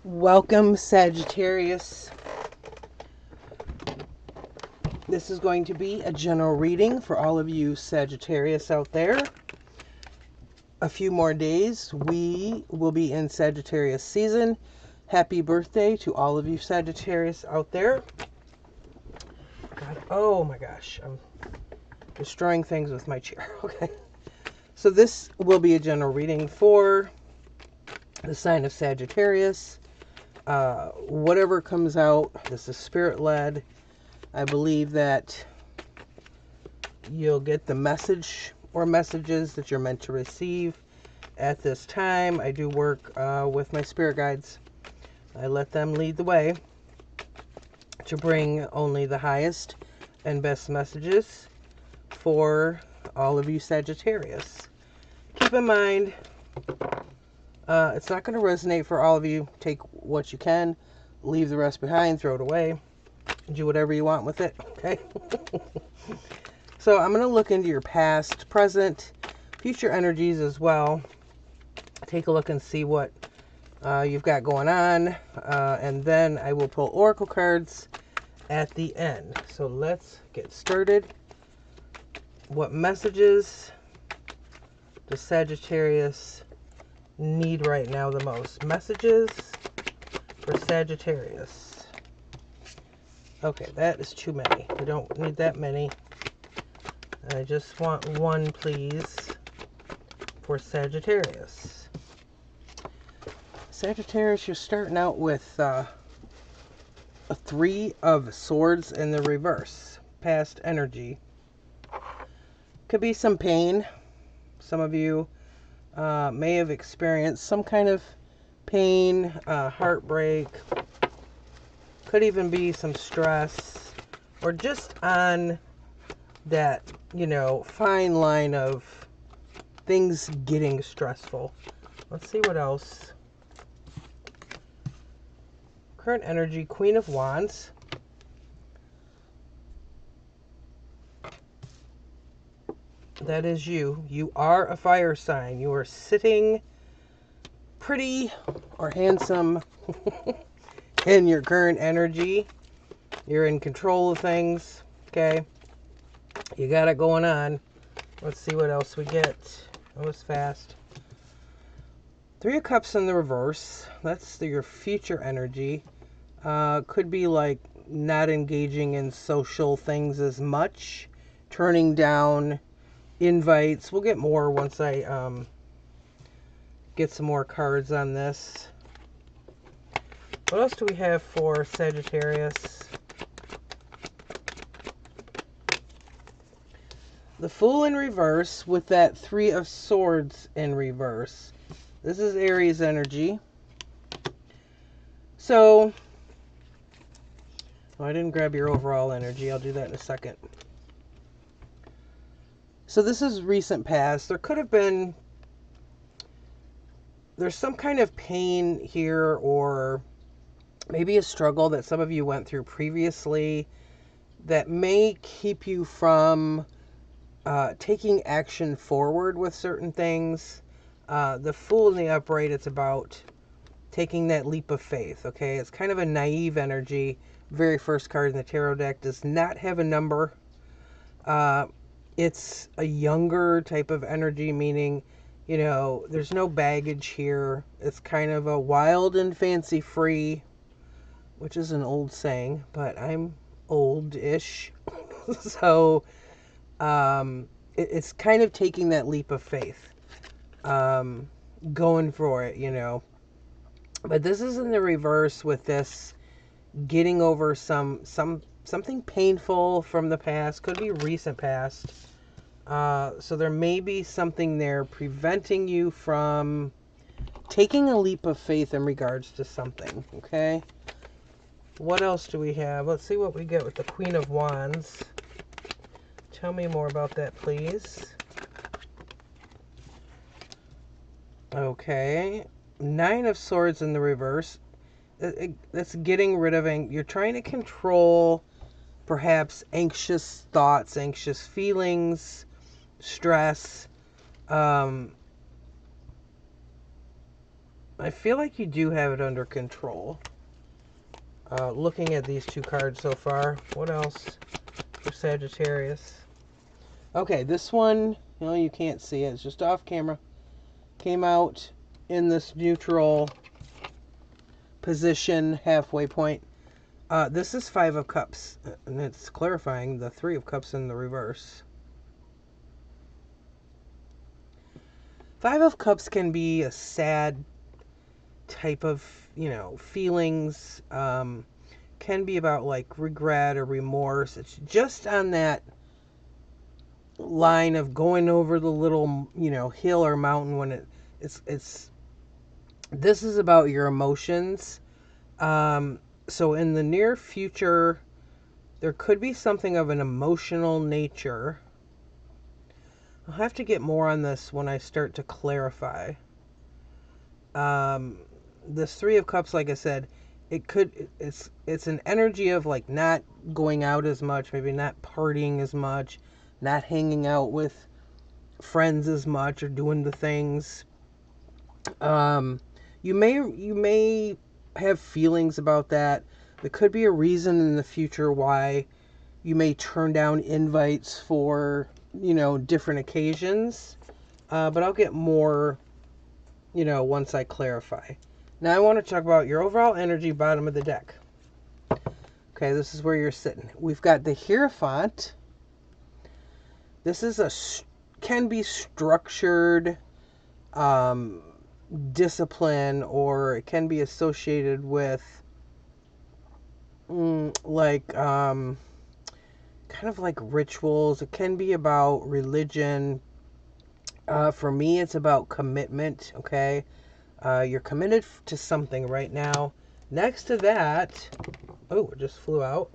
Welcome, Sagittarius. This is going to be a general reading for all of you Sagittarius out there. A few more days, we will be in Sagittarius season. Happy birthday to all of you Sagittarius out there. God, oh my gosh, I'm destroying things with my chair. Okay. So this will be a general reading for the sign of Sagittarius. Whatever comes out, this is spirit-led. I believe that you'll get the message or messages that you're meant to receive at this time. I do work with my spirit guides. I let them lead the way to bring only the highest and best messages for all of you Sagittarius. Keep in mind, it's not going to resonate for all of you. Take what you can, leave the rest behind, throw it away, do whatever you want with it, okay? So I'm going to look into your past, present, future energies as well. Take a look and see what you've got going on, and then I will pull oracle cards at the end. So let's get started. What messages does Sagittarius need right now the most? Messages for Sagittarius. Okay, that is too many. I don't need that many. I just want one, please, for Sagittarius. Sagittarius, you're starting out with a 3 of Swords in the reverse. Past energy. Could be some pain. Some of you may have experienced some kind of pain, heartbreak. Could even be some stress, or just on that, fine line of things getting stressful. Let's see what else. Current energy, Queen of Wands. That is you. You are a fire sign. You are sitting pretty or handsome in your current energy. You're in control of things. Okay. You got it going on. Let's see what else we get. That was fast. 3 of Cups in the reverse. That's your future energy. Could be like not engaging in social things as much. Turning down invites. We'll get more once I get some more cards on this. What else do we have for Sagittarius? The Fool in reverse with that 3 of Swords in reverse. This is Aries energy. So, I didn't grab your overall energy. I'll do that in a second. So this is recent past. There could have been, there's some kind of pain here, or maybe a struggle that some of you went through previously that may keep you from taking action forward with certain things. The Fool in the upright, it's about taking that leap of faith, okay? It's kind of a naive energy. Very first card in the tarot deck does not have a number. It's a younger type of energy, meaning, there's no baggage here. It's kind of a wild and fancy free, which is an old saying, but I'm old-ish. So, it's kind of taking that leap of faith. Going for it, But this is in the reverse with this getting over something painful from the past. Could be recent past. So there may be something there preventing you from taking a leap of faith in regards to something, okay? What else do we have? Let's see what we get with the Queen of Wands. Tell me more about that, please. Okay. 9 of Swords in the reverse. That's getting rid of, you're trying to control perhaps anxious thoughts, anxious feelings, stress. I feel like you do have it under control. Looking at these two cards so far, what else for Sagittarius? Okay, this one, you can't see it. It's just off camera. Came out in this neutral position, halfway point. This is Five of Cups, and it's clarifying the Three of Cups in the reverse. Five of Cups can be a sad type of, feelings. Can be about like regret or remorse. It's just on that line of going over the little, hill or mountain when it's this is about your emotions. So in the near future, there could be something of an emotional nature. I'll have to get more on this when I start to clarify. This Three of Cups, like I said, it's an energy of like not going out as much, maybe not partying as much, not hanging out with friends as much or doing the things. You may have feelings about that. There could be a reason in the future why you may turn down invites for, different occasions. But I'll get more, once I clarify. Now I want to talk about your overall energy, bottom of the deck. Okay, this is where you're sitting. We've got the Hierophant. This is can be structured discipline, or it can be associated with kind of like rituals. It can be about religion. For me, it's about commitment. Okay, you're committed to something right now. Next to that, oh, it just flew out.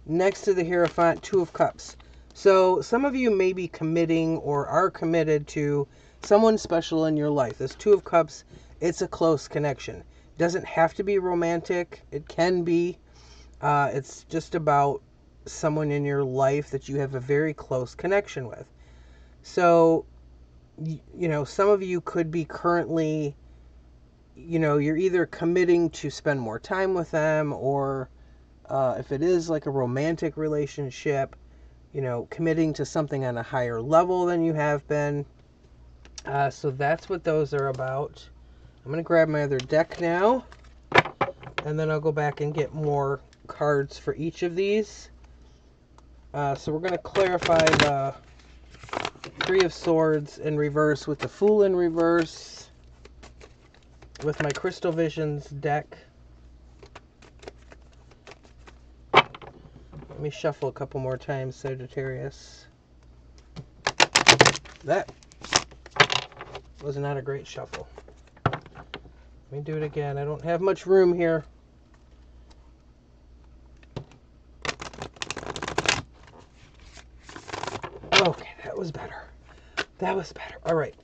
Next to the Hierophant, Two of Cups. So some of you may be committing or are committed to someone special in your life. This Two of Cups, it's a close connection. It doesn't have to be romantic. It can be. It's just about someone in your life that you have a very close connection with. So, some of you could be currently, you're either committing to spend more time with them, or if it is like a romantic relationship, committing to something on a higher level than you have been. So that's what those are about. I'm going to grab my other deck now, and then I'll go back and get more cards for each of these. So we're going to clarify the Three of Swords in reverse with the Fool in reverse with my Crystal Visions deck. Let me shuffle a couple more times, Sagittarius. That was not a great shuffle. Let me do it again. I don't have much room here. Okay, that was better. That was better. All right.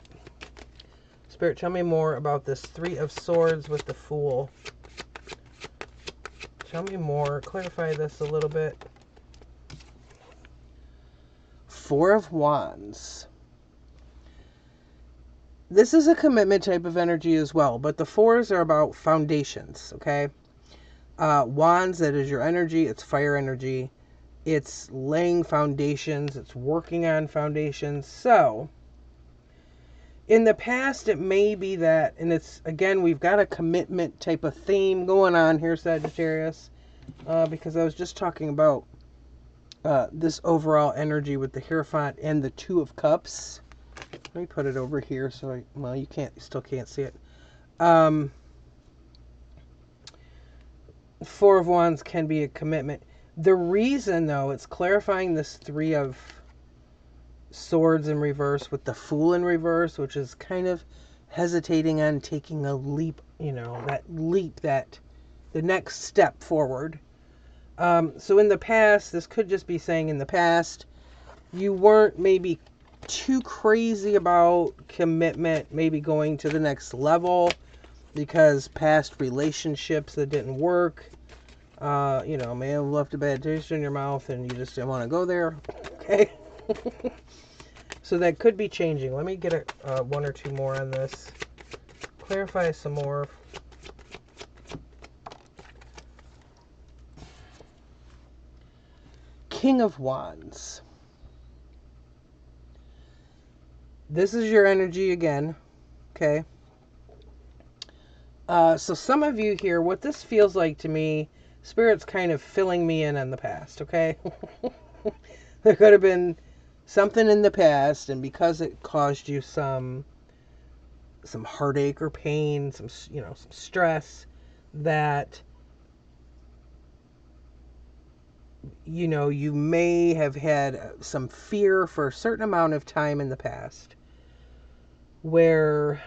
Spirit, tell me more about this Three of Swords with the Fool. Tell me more. Clarify this a little bit. Four of Wands. This is a commitment type of energy as well, but the fours are about foundations, okay? Wands, that is your energy. It's fire energy. It's laying foundations. It's working on foundations. So, in the past, it may be that, and it's, again, we've got a commitment type of theme going on here, Sagittarius, because I was just talking about this overall energy with the Hierophant and the Two of Cups. Let me put it over here so you still can't see it. Four of Wands can be a commitment. The reason, though, it's clarifying this Three of Swords in reverse with the Fool in reverse, which is kind of hesitating on taking a leap, the next step forward. So in the past, this could just be saying in the past, you weren't maybe too crazy about commitment, maybe going to the next level, because past relationships that didn't work, may have left a bad taste in your mouth and you just didn't want to go there. Okay. So that could be changing. Let me get one or two more on this. clarify some more. King of Wands. This is your energy again, okay? So some of you here, what this feels like to me, Spirit's kind of filling me in on the past, okay? There could have been something in the past, and because it caused you some heartache or pain, some stress, that you may have had some fear for a certain amount of time in the past, where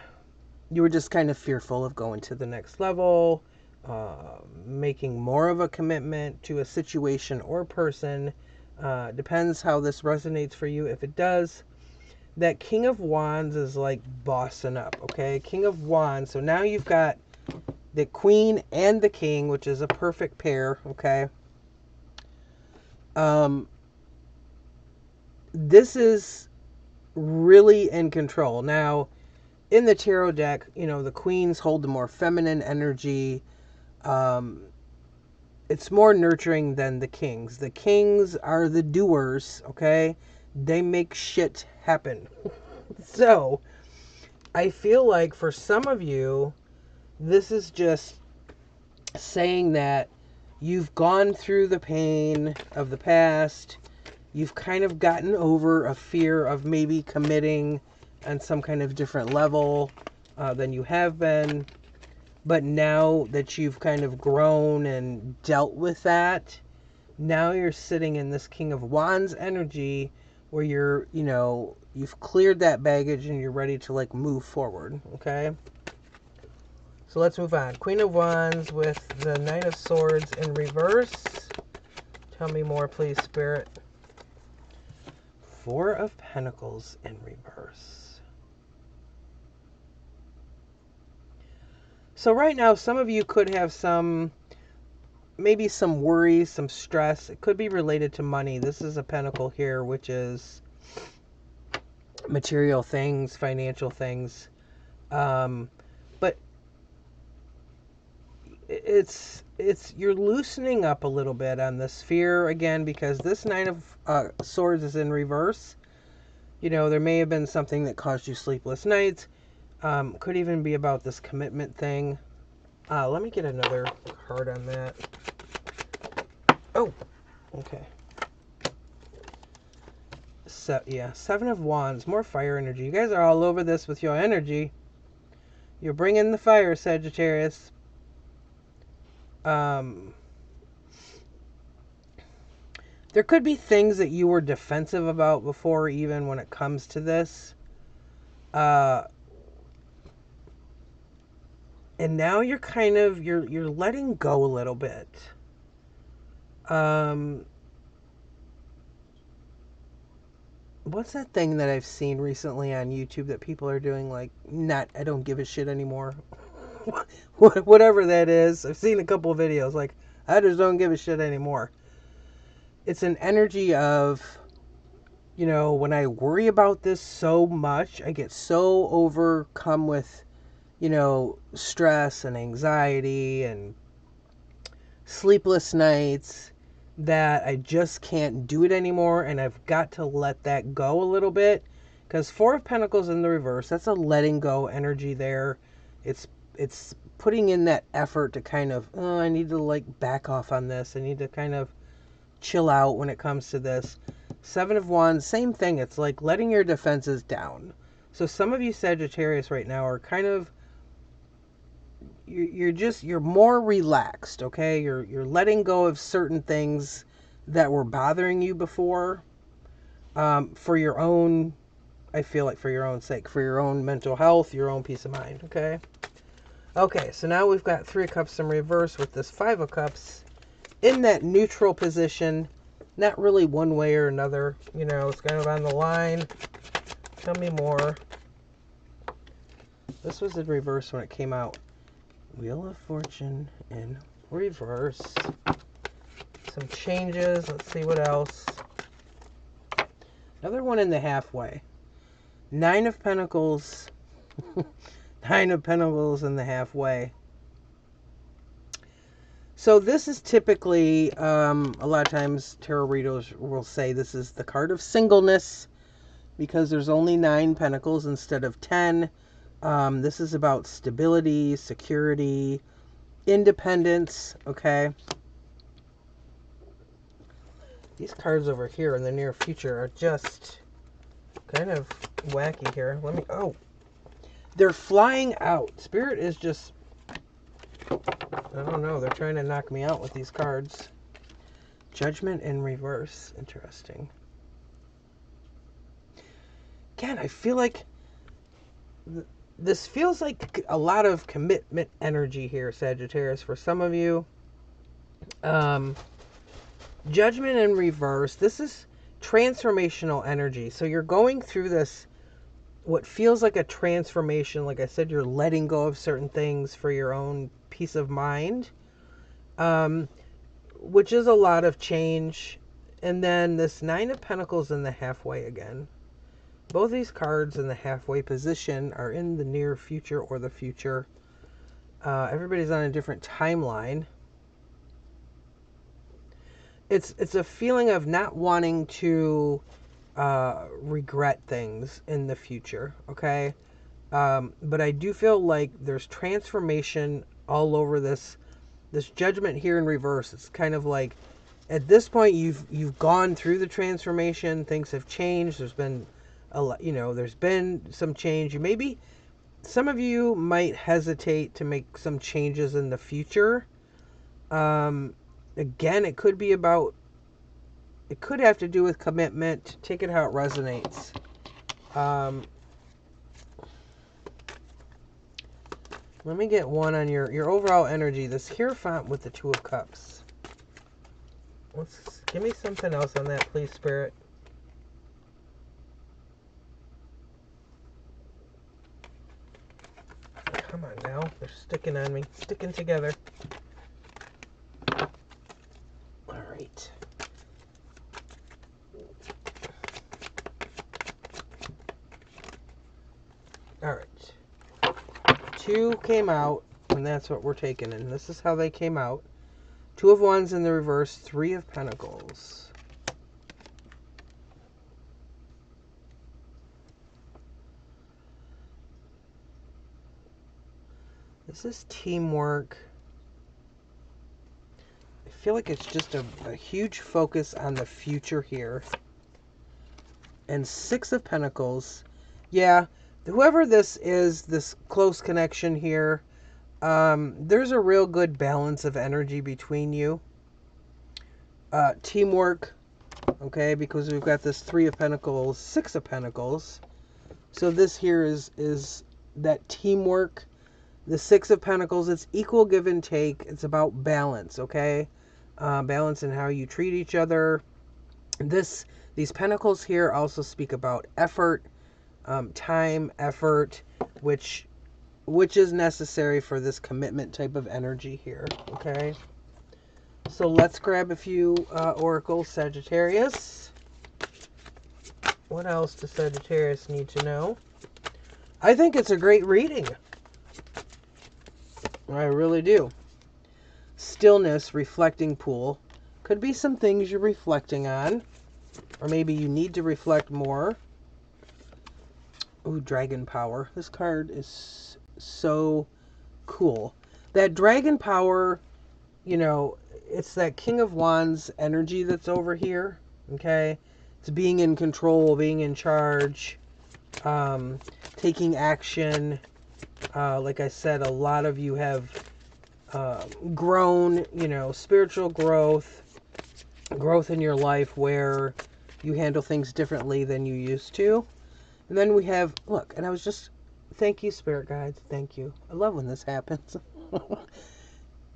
you were just kind of fearful of going to the next level, making more of a commitment to a situation or person. Depends how this resonates for you. If it does, that King of Wands is like bossing up, okay? King of Wands. So now you've got the Queen and the King, which is a perfect pair, okay? This is really in control. Now, in the tarot deck, the Queens hold the more feminine energy. It's more nurturing than the Kings. The Kings are the doers, okay? They make shit happen. So, I feel like for some of you, this is just saying that you've gone through the pain of the past. You've kind of gotten over a fear of maybe committing on some kind of different level than you have been. But now that you've kind of grown and dealt with that, now you're sitting in this King of Wands energy where you've cleared that baggage and you're ready to like move forward, okay? So let's move on. Queen of Wands with the Knight of Swords in reverse. Tell me more, please, Spirit. Four of Pentacles in reverse. So right now, some of you could have maybe some worries, some stress. It could be related to money. This is a pentacle here, which is material things, financial things. But it's you're loosening up a little bit on this fear again, because this Nine of Swords is in reverse. There may have been something that caused you sleepless nights. Could even be about this commitment thing. Let me get another card on that. Oh, okay. So, yeah, Seven of Wands, more fire energy. You guys are all over this with your energy. You're bringing the fire, Sagittarius. There could be things that you were defensive about before, even when it comes to this. And now you're kind of, you're letting go a little bit. What's that thing that I've seen recently on YouTube that people are doing, like, I don't give a shit anymore. Whatever that is. I've seen a couple of videos, like, I just don't give a shit anymore. It's an energy of, when I worry about this so much, I get so overcome with, stress and anxiety and sleepless nights that I just can't do it anymore, and I've got to let that go a little bit, because Four of Pentacles in the reverse, that's a letting go energy there. It's putting in that effort to kind of, I need to like back off on this. I need to kind of chill out when it comes to this. Seven of Wands, same thing. It's like letting your defenses down. So some of you Sagittarius right now are kind of, you're more relaxed, okay? You're letting go of certain things that were bothering you before, for your own, I feel like for your own sake, for your own mental health, your own peace of mind, okay? Okay, so now we've got Three of Cups in reverse with this Five of Cups in that neutral position, not really one way or another, it's kind of on the line. Tell me more. This was in reverse when it came out. Wheel of Fortune in reverse. Some changes. Let's see what else. Another one in the halfway. Nine of Pentacles. Nine Nine of Pentacles and the halfway. So this is typically, a lot of times tarot readers will say this is the card of singleness because there's only 9 pentacles instead of 10. This is about stability, security, independence, okay? These cards over here in the near future are just kind of wacky here. Oh, they're flying out. Spirit is just, I don't know, they're trying to knock me out with these cards. Judgment in reverse. Interesting. Again, I feel like this feels like a lot of commitment energy here, Sagittarius, for some of you. Judgment in reverse. This is transformational energy. So you're going through this, what feels like a transformation. Like I said, you're letting go of certain things for your own peace of mind, which is a lot of change. And then this 9 of Pentacles in the halfway again. Both these cards in the halfway position are in the near future or the future. Everybody's on a different timeline. It's a feeling of not wanting to regret things in the future, okay? But I do feel like there's transformation all over this judgment here in reverse. It's kind of like at this point you've gone through the transformation. Things have changed. There's been a lot, there's been some change. Maybe some of you might hesitate to make some changes in the future. Again, it could be about, it could have to do with commitment. Take it how it resonates. Let me get one on your overall energy. This Hierophant with the 2 of Cups. Give me something else on that, please, Spirit. Come on now. They're sticking on me. Sticking together. All right. All right. 2 came out, and that's what we're taking. And this is how they came out. 2 of Wands in the reverse, 3 of Pentacles. This is teamwork. I feel like it's just a huge focus on the future here. And 6 of Pentacles. Yeah, whoever this is, this close connection here, there's a real good balance of energy between you. Teamwork, okay, because we've got this 3 of Pentacles, 6 of Pentacles. So this here is that teamwork. The 6 of Pentacles, it's equal give and take. It's about balance, okay? Balance in how you treat each other. These Pentacles here also speak about effort, time, effort, which is necessary for this commitment type of energy here, okay? So let's grab a few oracles, Sagittarius. What else does Sagittarius need to know? I think it's a great reading. I really do. Stillness, reflecting pool. Could be some things you're reflecting on. Or maybe you need to reflect more. Ooh, dragon power. This card is so cool. That dragon power, it's that King of Wands energy that's over here. Okay? It's being in control, being in charge, taking action. Like I said, a lot of you have grown, spiritual growth in your life where you handle things differently than you used to. And then we have, look, and I was just, thank you, Spirit Guides, thank you. I love when this happens.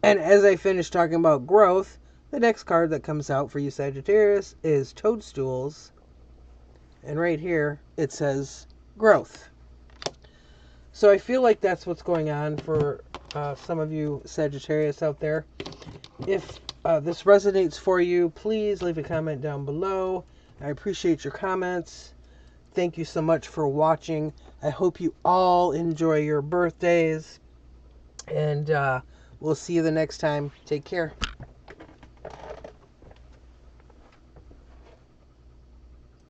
And as I finish talking about growth, the next card that comes out for you, Sagittarius, is Toadstools. And right here, it says growth. So I feel like that's what's going on for some of you Sagittarius out there. If this resonates for you, please leave a comment down below. I appreciate your comments. Thank you so much for watching. I hope you all enjoy your birthdays. And we'll see you the next time. Take care.